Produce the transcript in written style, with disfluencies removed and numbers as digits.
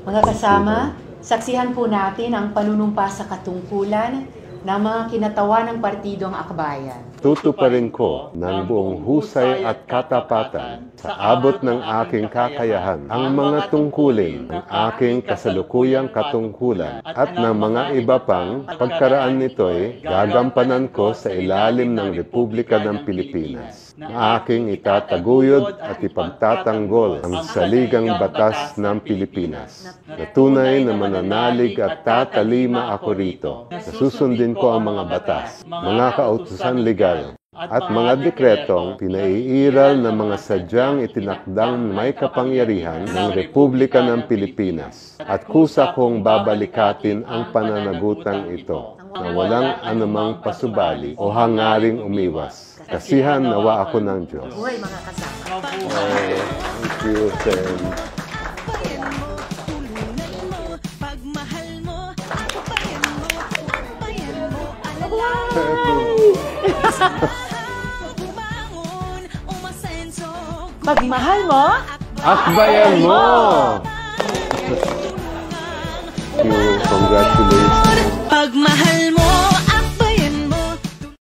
Mga kasama, saksihan po natin ang panunumpa sa katungkulan ng mga kinatawan ng Partidong Akbayan. Tutuparin ko ng buong husay at katapatan sa abot ng aking kakayahan ang mga tungkulin ng aking kasalukuyang katungkulan at ng mga iba pang pagkaraan nito'y gagampanan ko sa ilalim ng Republika ng Pilipinas na aking itataguyod at ipagtatanggol ang saligang batas ng Pilipinas. Na tunay na mananalig at tatalima ako rito na susundin ko ang mga batas, mga kautusan legal, at mga dekretong pinaiiral ng mga sadyang itinakdang may kapangyarihan ng Republika ng Pilipinas. At kusa kong babalikatin ang pananagutang ito na walang anumang pasubali o hangaring umiwas. Kasihan nawa ako ng Diyos. Buhay mga kasama. Thank you, Sen. Pagmahal mo, Akbayan mo! Thank you. Congratulations. Pagmahal